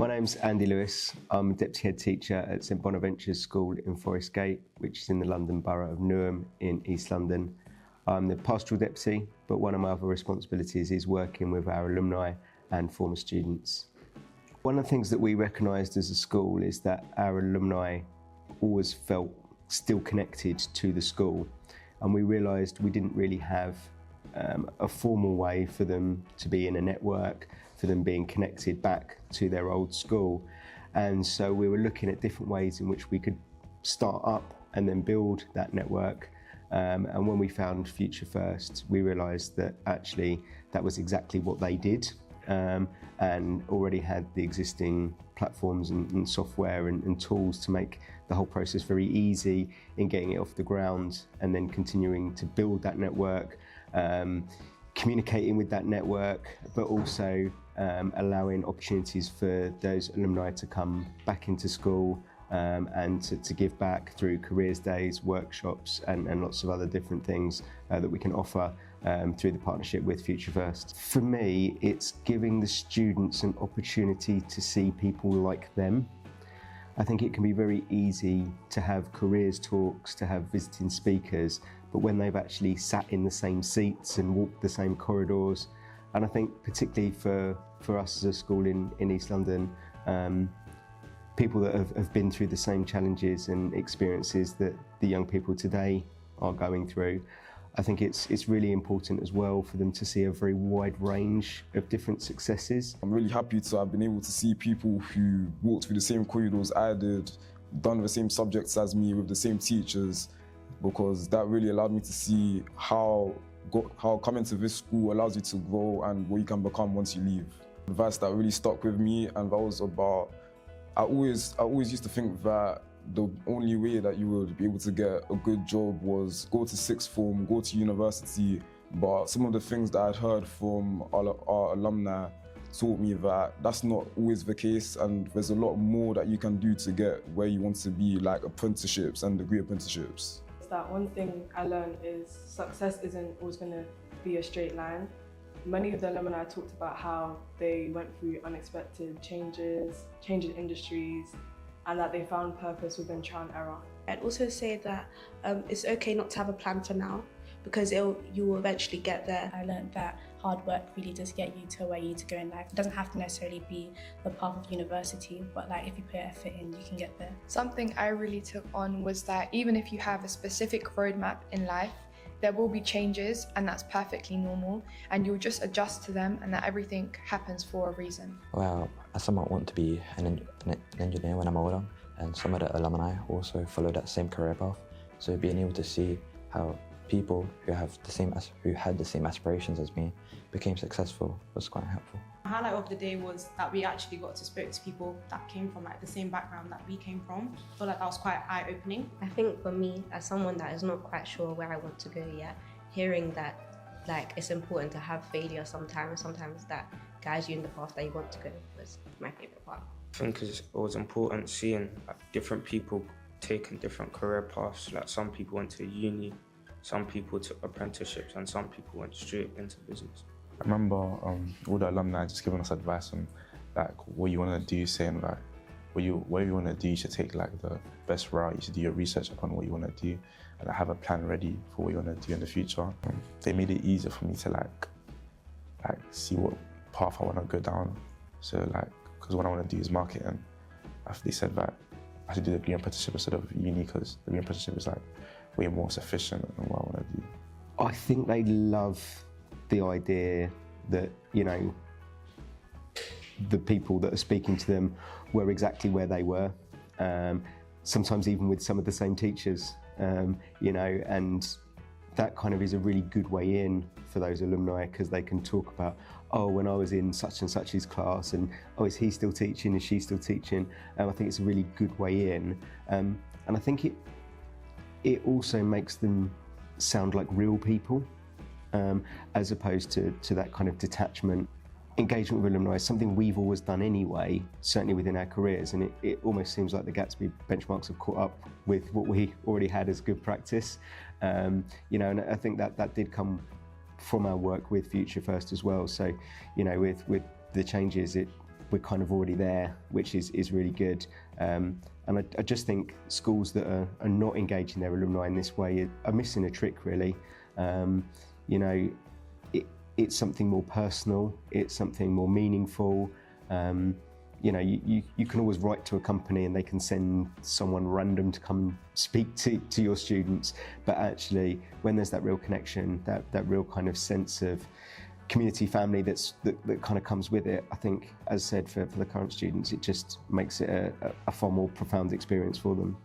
My name's Andy Lewis. I'm a Deputy Head Teacher at St Bonaventure School in Forest Gate, which is in the London Borough of Newham in East London. I'm the Pastoral Deputy, but one of my other responsibilities is working with our alumni and former students. One of the things that we recognised as a school is that our alumni always felt still connected to the school, and we realised we didn't really have a formal way for them to be in a network, for them being connected back to their old school. And so we were looking at different ways in which we could start up and then build that network. And when we found Future First, we realised that actually that was exactly what they did, and already had the existing platforms and software and tools to make the whole process very easy in getting it off the ground and then continuing to build that network, communicating with that network, but also allowing opportunities for those alumni to come back into school and to give back through careers days, workshops and lots of other different things that we can offer through the partnership with Future First. For me, it's giving the students an opportunity to see people like them. I think it can be very easy to have careers talks, to have visiting speakers, but when they've actually sat in the same seats and walked the same corridors, and I think particularly for us as a school in East London, people that have been through the same challenges and experiences that the young people today are going through, I think it's really important as well for them to see a very wide range of different successes. I'm really happy to have been able to see people who walked through the same corridors I did, done the same subjects as me with the same teachers, because that really allowed me to see how coming to this school allows you to grow and what you can become once you leave. Advice that really stuck with me, and that was about, I always used to think that the only way that you would be able to get a good job was go to sixth form, go to university, but some of the things that I'd heard from our alumni taught me that that's not always the case, and there's a lot more that you can do to get where you want to be, like apprenticeships and degree apprenticeships. That one thing I learned is success isn't always going to be a straight line. Many of the alumni talked about how they went through unexpected changes in industries, and that they found purpose within trial and error. I'd also say that it's okay not to have a plan for now, because you will eventually get there. I learned that hard work really does get you to where you need to go in life. It doesn't have to necessarily be the path of university, but like if you put effort in, you can get there. Something I really took on was that even if you have a specific roadmap in life, there will be changes, and that's perfectly normal, and you'll just adjust to them, and that everything happens for a reason. Well, I somewhat want to be an engineer when I'm older, and some of the alumni also follow that same career path. So being able to see how people who had the same aspirations as me became successful was quite helpful. The highlight of the day was that we actually got to speak to people that came from the same background that we came from. I feel like that was quite eye-opening. I think for me, as someone that is not quite sure where I want to go yet, hearing that it's important to have failure sometimes that guides you in the path that you want to go was my favourite part. I think it was important seeing different people taking different career paths. Like some people went to uni, some people took apprenticeships, and some people went straight into business. I remember all the alumni just giving us advice on what you want to do, saying whatever you want to do, you should take the best route. You should do your research upon what you want to do, and have a plan ready for what you want to do in the future. They made it easier for me to see what path I want to go down. So because what I want to do is marketing, they said that I should do the degree apprenticeship instead of uni, because the degree apprenticeship is way more sufficient than what I want to do. I think they love the idea that, the people that are speaking to them were exactly where they were, sometimes even with some of the same teachers, and that kind of is a really good way in for those alumni, because they can talk about, oh, when I was in such and such's class, and oh, is he still teaching, is she still teaching? I think it's a really good way in, and I think it also makes them sound like real people, as opposed to that kind of detachment. Engagement with alumni is something we've always done anyway, certainly within our careers, and it almost seems like the Gatsby Benchmarks have caught up with what we already had as good practice. And I think that did come from our work with Future First as well. So, with the changes, we're kind of already there, which is really good. And I just think schools that are not engaging their alumni in this way are missing a trick, really. You know, it's something more personal, it's something more meaningful. You know, you can always write to a company and they can send someone random to come speak to your students, but actually when there's that real connection, that real kind of sense of community family that kind of comes with it, I think, as said, for the current students, it just makes it a far more profound experience for them.